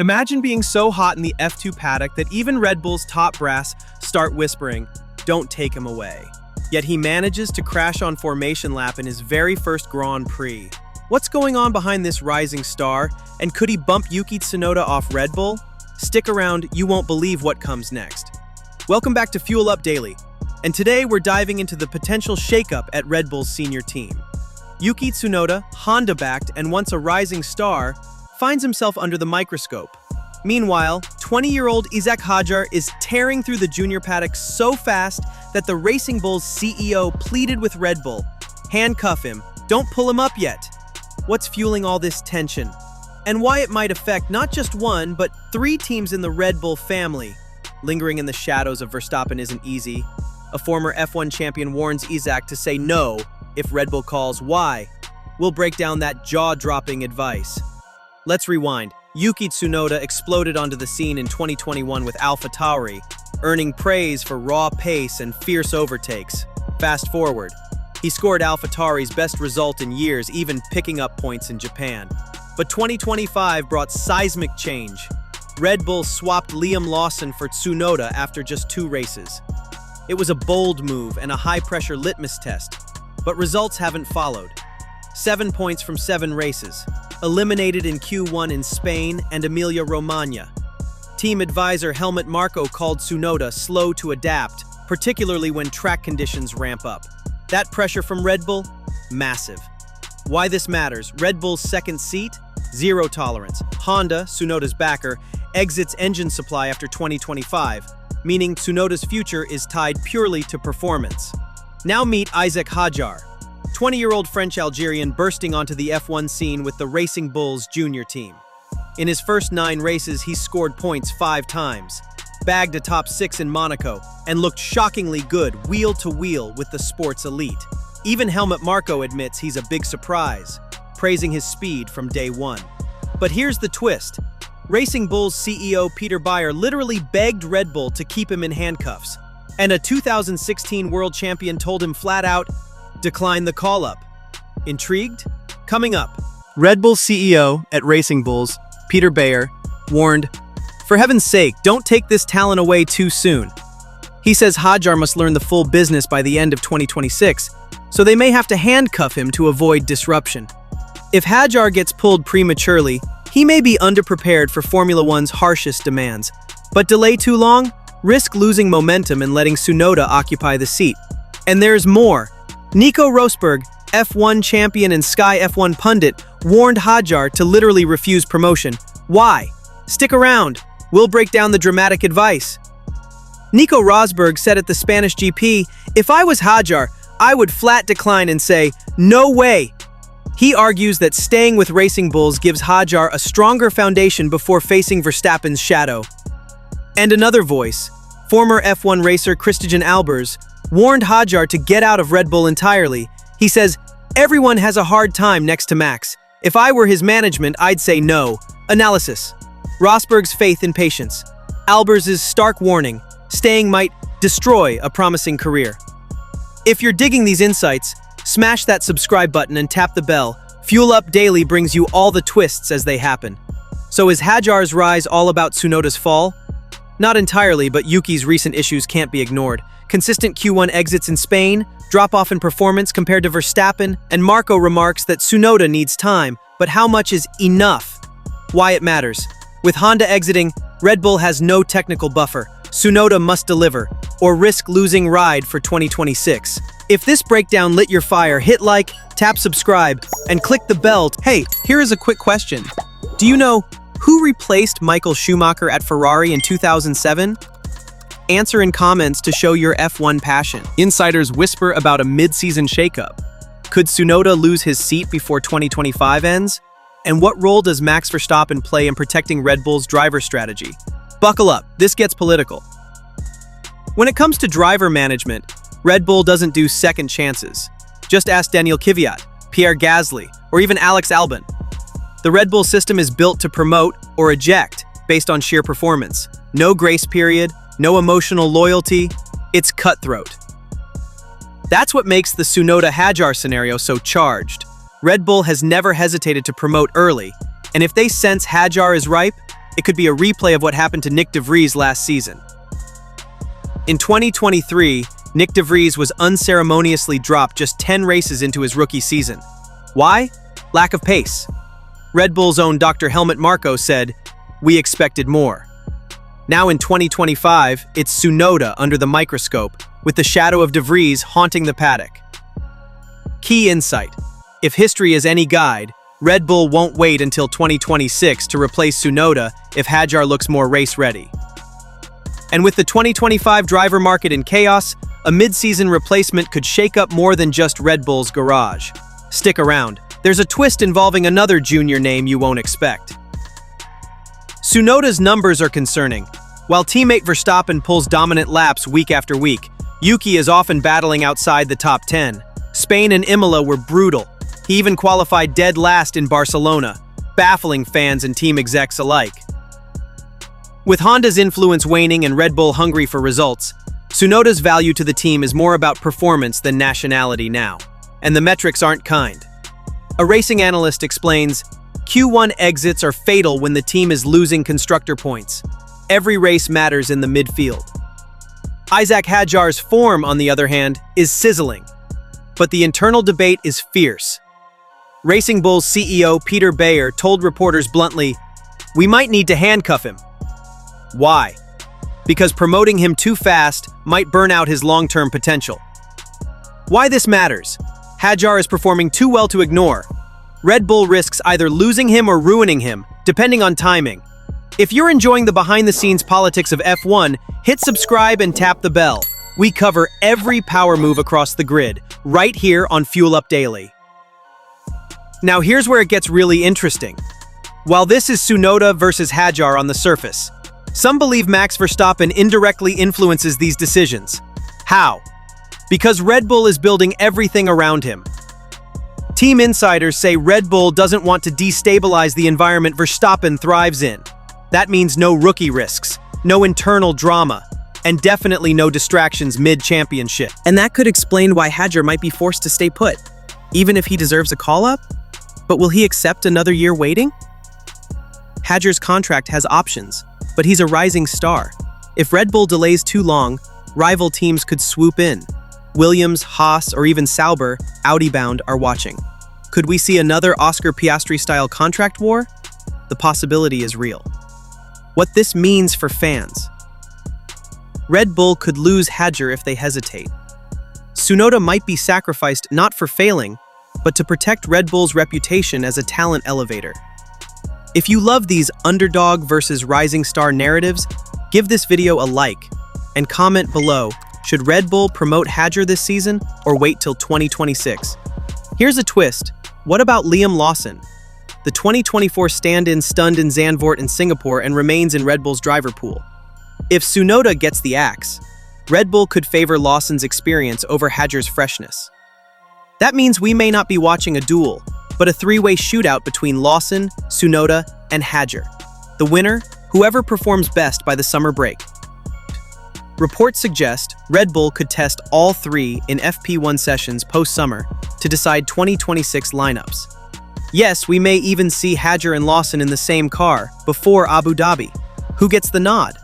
Imagine being so hot in the F2 paddock that even Red Bull's top brass start whispering, "Don't take him away." Yet he manages to crash on formation lap in his very first Grand Prix. What's going on behind this rising star, and could he bump Yuki Tsunoda off Red Bull? Stick around, you won't believe what comes next. Welcome back to Fuel Up Daily, and today we're diving into the potential shakeup at Red Bull's senior team. Yuki Tsunoda, Honda-backed and once a rising star, finds himself under the microscope. Meanwhile, 20-year-old Isack Hadjar is tearing through the junior paddock so fast that the Racing Bull's CEO pleaded with Red Bull, "Handcuff him, don't pull him up yet." What's fueling all this tension? And why it might affect not just one, but three teams in the Red Bull family. Lingering in the shadows of Verstappen isn't easy. A former F1 champion warns Isack to say no if Red Bull calls. Why? We'll break down that jaw-dropping advice. Let's rewind. Yuki Tsunoda exploded onto the scene in 2021 with AlphaTauri, earning praise for raw pace and fierce overtakes. Fast forward, he scored AlphaTauri's best result in years, even picking up points in Japan. But 2025 brought seismic change. Red Bull swapped Liam Lawson for Tsunoda after just 2 races. It was a bold move and a high-pressure litmus test, but results haven't followed. 7 points from 7 races, eliminated in Q1 in Spain and Emilia-Romagna. Team advisor Helmut Marko called Tsunoda slow to adapt, particularly when track conditions ramp up. That pressure from Red Bull? Massive. Why this matters: Red Bull's second seat? Zero tolerance. Honda, Tsunoda's backer, exits engine supply after 2025, meaning Tsunoda's future is tied purely to performance. Now meet Isack Hadjar, 20-year-old French-Algerian bursting onto the F1 scene with the Racing Bull's junior team. In his first 9 races, he scored points 5 times, bagged a top 6 in Monaco, and looked shockingly good wheel-to-wheel with the sport's elite. Even Helmut Marko admits he's a big surprise, praising his speed from day one. But here's the twist. Racing Bull's CEO Peter Bayer literally begged Red Bull to keep him in handcuffs, and a 2016 world champion told him flat out, "Decline the call-up." Intrigued? Coming up, Red Bull CEO at Racing Bulls, Peter Bayer, warned, "For heaven's sake, don't take this talent away too soon." He says Hadjar must learn the full business by the end of 2026, so they may have to handcuff him to avoid disruption. If Hadjar gets pulled prematurely, he may be underprepared for Formula One's harshest demands. But delay too long, risk losing momentum and letting Tsunoda occupy the seat. And there's more. Nico Rosberg, F1 champion and Sky F1 pundit, warned Hadjar to literally refuse promotion. Why? Stick around. We'll break down the dramatic advice. Nico Rosberg said at the Spanish GP, "If I was Hadjar, I would flat decline and say, 'No way.'" He argues that staying with Racing Bulls gives Hadjar a stronger foundation before facing Verstappen's shadow. And another voice, former F1 racer Christian Albers, warned Hadjar to get out of Red Bull entirely. He says, "Everyone has a hard time next to Max. If I were his management, I'd say no." Analysis. Rosberg's faith in patience. Albers' stark warning, staying might destroy a promising career. If you're digging these insights, smash that subscribe button and tap the bell. Fuel Up Daily brings you all the twists as they happen. So is Hadjar's rise all about Tsunoda's fall? Not entirely, but Yuki's recent issues can't be ignored. Consistent Q1 exits in Spain, drop-off in performance compared to Verstappen, and Marko remarks that Tsunoda needs time, but how much is enough? Why it matters. With Honda exiting, Red Bull has no technical buffer. Tsunoda must deliver, or risk losing ride for 2026. If this breakdown lit your fire, hit like, tap subscribe, and click the bell. Hey, here is a quick question. Do you know who replaced Michael Schumacher at Ferrari in 2007? Answer in comments to show your F1 passion. Insiders whisper about a mid-season shakeup. Could Tsunoda lose his seat before 2025 ends? And what role does Max Verstappen play in protecting Red Bull's driver strategy? Buckle up, this gets political. When it comes to driver management, Red Bull doesn't do second chances. Just ask Daniel Kvyat, Pierre Gasly, or even Alex Albon. The Red Bull system is built to promote or eject based on sheer performance. No grace period, no emotional loyalty, it's cutthroat. That's what makes the Tsunoda-Hadjar scenario so charged. Red Bull has never hesitated to promote early, and if they sense Hadjar is ripe, It could be a replay of what happened to Nick de Vries last season. In 2023, Nick de Vries was unceremoniously dropped just 10 races into his rookie season. Why? Lack of pace. Red Bull's own Dr. Helmut Marko said, "We expected more." Now in 2025, it's Tsunoda under the microscope, with the shadow of de Vries haunting the paddock. Key insight: if history is any guide, Red Bull won't wait until 2026 to replace Tsunoda if Hadjar looks more race-ready. And with the 2025 driver market in chaos, a mid-season replacement could shake up more than just Red Bull's garage. Stick around. There's a twist involving another junior name you won't expect. Tsunoda's numbers are concerning. While teammate Verstappen pulls dominant laps week after week, Yuki is often battling outside the top 10. Spain and Imola were brutal. He even qualified dead last in Barcelona, baffling fans and team execs alike. With Honda's influence waning and Red Bull hungry for results, Tsunoda's value to the team is more about performance than nationality now. And the metrics aren't kind. A racing analyst explains, Q1 exits are fatal when the team is losing constructor points. Every race matters in the midfield. Isack Hadjar's form, on the other hand, is sizzling. But the internal debate is fierce. Racing Bull's CEO Peter Bayer told reporters bluntly, "We might need to handcuff him." Why? Because promoting him too fast might burn out his long-term potential. Why this matters? Hadjar is performing too well to ignore. Red Bull risks either losing him or ruining him, depending on timing. If you're enjoying the behind-the-scenes politics of F1, hit subscribe and tap the bell. We cover every power move across the grid, right here on Fuel Up Daily. Now here's where it gets really interesting. While this is Tsunoda versus Hadjar on the surface, some believe Max Verstappen indirectly influences these decisions. How? Because Red Bull is building everything around him. Team insiders say Red Bull doesn't want to destabilize the environment Verstappen thrives in. That means no rookie risks, no internal drama, and definitely no distractions mid-championship. And that could explain why Hadjar might be forced to stay put, even if he deserves a call-up? But will he accept another year waiting? Hadjar's contract has options, but he's a rising star. If Red Bull delays too long, rival teams could swoop in. Williams, Haas, or even Sauber, Audi-bound, are watching. Could we see another Oscar Piastri-style contract war? The possibility is real. What this means for fans. Red Bull could lose Hadjar if they hesitate. Tsunoda might be sacrificed not for failing, but to protect Red Bull's reputation as a talent elevator. If you love these underdog versus rising star narratives, give this video a like and comment below, should Red Bull promote Hadjar this season or wait till 2026? Here's a twist. What about Liam Lawson? The 2024 stand-in stunned in Zandvoort in Singapore and remains in Red Bull's driver pool. If Tsunoda gets the axe, Red Bull could favor Lawson's experience over Hadjar's freshness. That means we may not be watching a duel, but a three-way shootout between Lawson, Tsunoda, and Hadjar. The winner, whoever performs best by the summer break. Reports suggest Red Bull could test all three in FP1 sessions post-summer to decide 2026 lineups. Yes, we may even see Hadjar and Lawson in the same car before Abu Dhabi. Who gets the nod?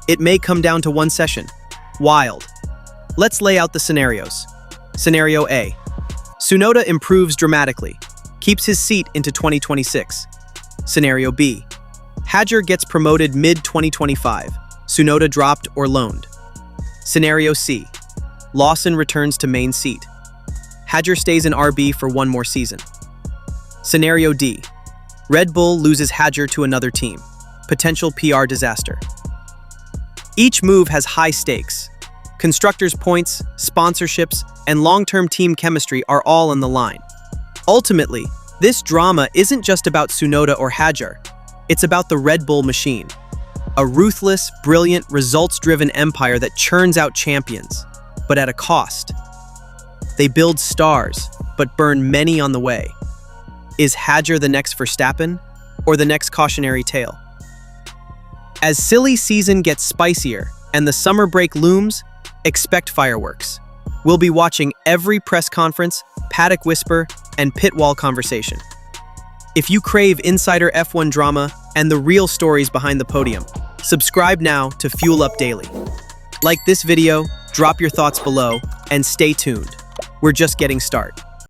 It may come down to one session. Wild. Let's lay out the scenarios. Scenario A. Tsunoda improves dramatically, keeps his seat into 2026. Scenario B. Hadjar gets promoted mid-2025, Tsunoda dropped or loaned. Scenario C. Lawson returns to main seat. Hadjar stays in RB for one more season. Scenario D. Red Bull loses Hadjar to another team. Potential PR disaster. Each move has high stakes. Constructors' points, sponsorships, and long-term team chemistry are all on the line. Ultimately, this drama isn't just about Tsunoda or Hadjar. It's about the Red Bull machine. A ruthless, brilliant, results-driven empire that churns out champions, but at a cost. They build stars, but burn many on the way. Is Hadjar the next Verstappen, or the next cautionary tale? As silly season gets spicier and the summer break looms, expect fireworks. We'll be watching every press conference, paddock whisper, and pit wall conversation. If you crave insider F1 drama and the real stories behind the podium, subscribe now to Fuel Up Daily. Like this video, drop your thoughts below, and stay tuned. We're just getting started.